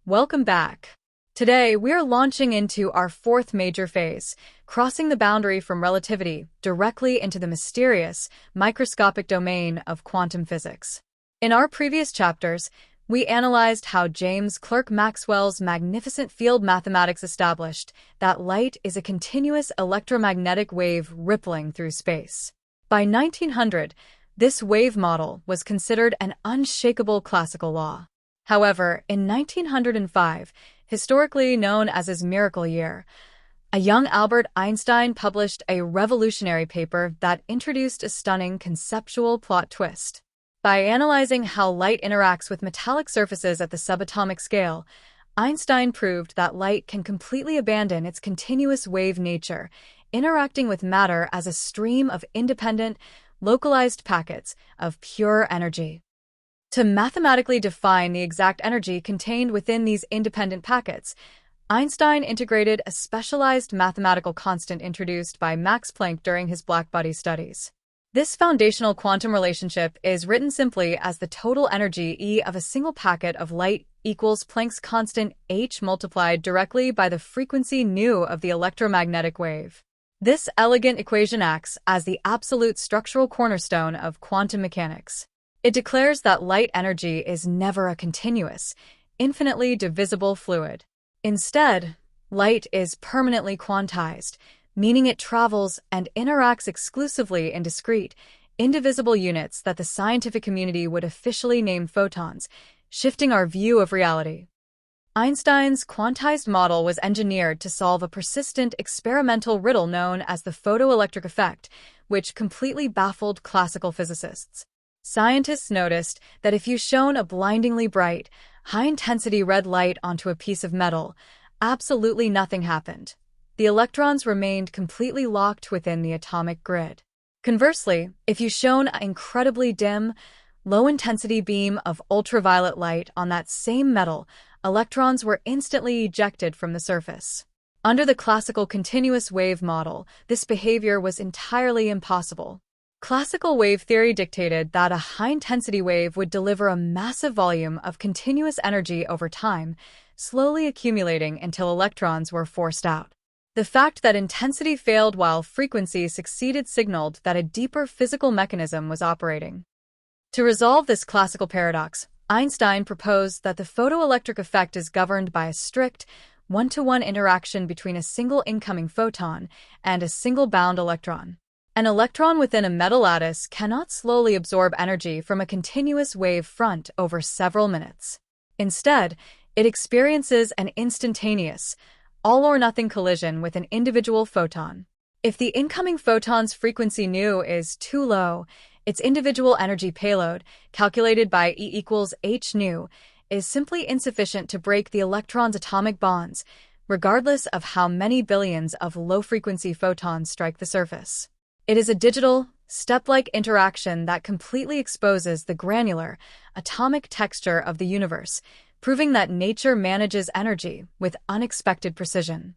Welcome back. Today, we're launching into our fourth major phase, crossing the boundary from relativity directly into the mysterious, microscopic domain of quantum physics. In our previous chapters, we analyzed how James Clerk Maxwell's magnificent field mathematics established that light is a continuous electromagnetic wave rippling through space. By 1900, this wave model was considered an unshakable classical law. However, in 1905, historically known as his miracle year, a young Albert Einstein published a revolutionary paper that introduced a stunning conceptual plot twist. By analyzing how light interacts with metallic surfaces at the subatomic scale, Einstein proved that light can completely abandon its continuous wave nature, interacting with matter as a stream of independent, localized packets of pure energy. To mathematically define the exact energy contained within these independent packets, Einstein integrated a specialized mathematical constant introduced by Max Planck during his blackbody studies. This foundational quantum relationship is written simply as the total energy E of a single packet of light equals Planck's constant h multiplied directly by the frequency nu of the electromagnetic wave. This elegant equation acts as the absolute structural cornerstone of quantum mechanics. It declares that light energy is never a continuous, infinitely divisible fluid. Instead, light is permanently quantized, meaning it travels and interacts exclusively in discrete, indivisible units that the scientific community would officially name photons, shifting our view of reality. Einstein's quantized model was engineered to solve a persistent experimental riddle known as the photoelectric effect, which completely baffled classical physicists. Scientists noticed that if you shone a blindingly bright, high-intensity red light onto a piece of metal, absolutely nothing happened. The electrons remained completely locked within the atomic grid. Conversely, if you shone an incredibly dim, low-intensity beam of ultraviolet light on that same metal, electrons were instantly ejected from the surface. Under the classical continuous wave model, this behavior was entirely impossible. Classical wave theory dictated that a high-intensity wave would deliver a massive volume of continuous energy over time, slowly accumulating until electrons were forced out. The fact that intensity failed while frequency succeeded signaled that a deeper physical mechanism was operating. To resolve this classical paradox, Einstein proposed that the photoelectric effect is governed by a strict, one-to-one interaction between a single incoming photon and a single bound electron. An electron within a metal lattice cannot slowly absorb energy from a continuous wave front over several minutes. Instead, it experiences an instantaneous, all-or-nothing collision with an individual photon. If the incoming photon's frequency nu is too low, its individual energy payload, calculated by E equals h nu, is simply insufficient to break the electron's atomic bonds, regardless of how many billions of low-frequency photons strike the surface. It is a digital, step-like interaction that completely exposes the granular, atomic texture of the universe, proving that nature manages energy with unexpected precision.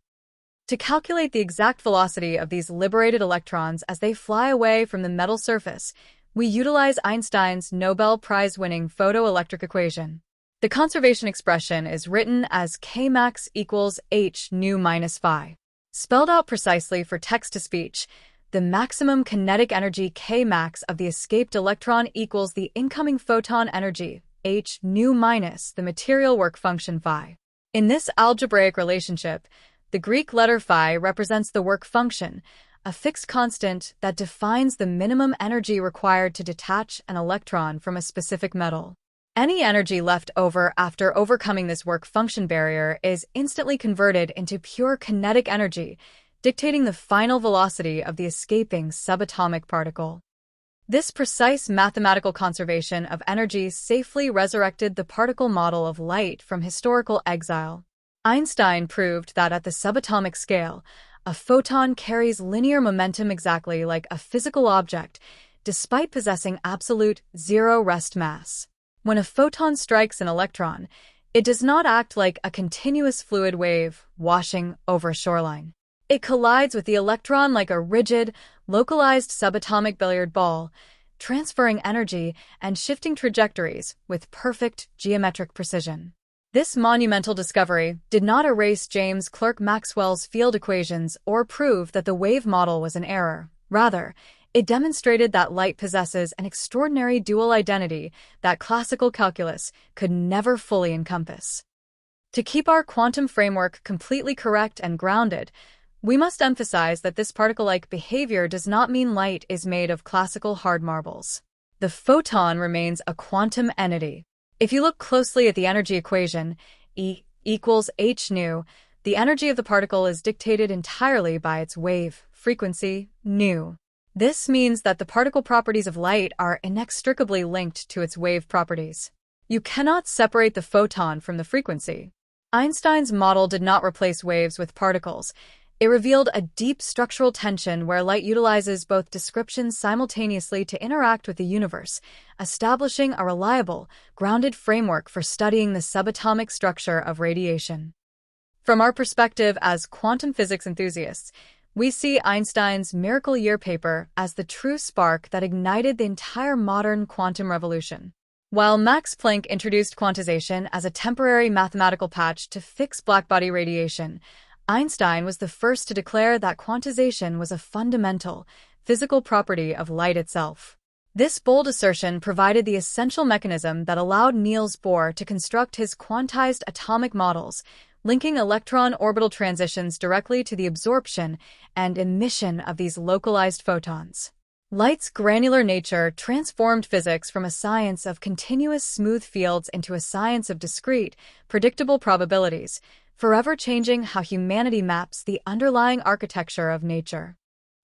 To calculate the exact velocity of these liberated electrons as they fly away from the metal surface, we utilize Einstein's Nobel Prize-winning photoelectric equation. The conservation expression is written as Kmax equals h nu minus phi. Spelled out precisely for text-to-speech, the maximum kinetic energy Kmax of the escaped electron equals the incoming photon energy, h nu minus the material work function phi. In this algebraic relationship, the Greek letter phi represents the work function, a fixed constant that defines the minimum energy required to detach an electron from a specific metal. Any energy left over after overcoming this work function barrier is instantly converted into pure kinetic energy, dictating the final velocity of the escaping subatomic particle. This precise mathematical conservation of energy safely resurrected the particle model of light from historical exile. Einstein proved that at the subatomic scale, a photon carries linear momentum exactly like a physical object, despite possessing absolute zero rest mass. When a photon strikes an electron, it does not act like a continuous fluid wave washing over a shoreline. It collides with the electron like a rigid, localized subatomic billiard ball, transferring energy and shifting trajectories with perfect geometric precision. This monumental discovery did not erase James Clerk Maxwell's field equations or prove that the wave model was an error. Rather, it demonstrated that light possesses an extraordinary dual identity that classical calculus could never fully encompass. To keep our quantum framework completely correct and grounded, we must emphasize that this particle-like behavior does not mean light is made of classical hard marbles. The photon remains a quantum entity. If you look closely at the energy equation, E equals h nu, the energy of the particle is dictated entirely by its wave frequency, nu. This means that the particle properties of light are inextricably linked to its wave properties. You cannot separate the photon from the frequency. Einstein's model did not replace waves with particles. It revealed a deep structural tension where light utilizes both descriptions simultaneously to interact with the universe, establishing a reliable, grounded framework for studying the subatomic structure of radiation. From our perspective as quantum physics enthusiasts, we see Einstein's Miracle Year paper as the true spark that ignited the entire modern quantum revolution. While Max Planck introduced quantization as a temporary mathematical patch to fix blackbody radiation, Einstein was the first to declare that quantization was a fundamental, physical property of light itself. This bold assertion provided the essential mechanism that allowed Niels Bohr to construct his quantized atomic models, linking electron orbital transitions directly to the absorption and emission of these localized photons. Light's granular nature transformed physics from a science of continuous smooth fields into a science of discrete, predictable probabilities, forever changing how humanity maps the underlying architecture of nature.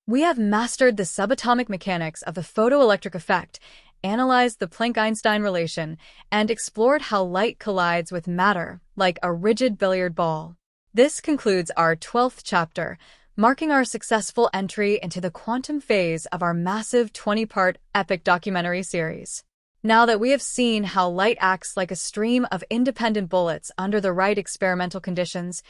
We have mastered the subatomic mechanics of the photoelectric effect, analyzed the Planck-Einstein relation, and explored how light collides with matter, like a rigid billiard ball. This concludes our 12th chapter, marking our successful entry into the quantum phase of our massive 20-part epic documentary series. Now that we have seen how light acts like a stream of independent bullets under the right experimental conditions,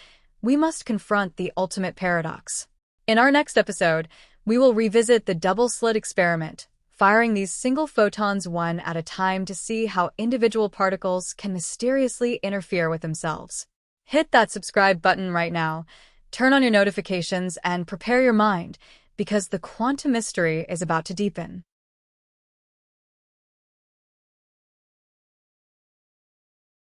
we must confront the ultimate paradox. In our next episode, we will revisit the double-slit experiment, firing these single photons one at a time to see how individual particles can mysteriously interfere with themselves. Hit that subscribe button right now, turn on your notifications, and prepare your mind, because the quantum mystery is about to deepen.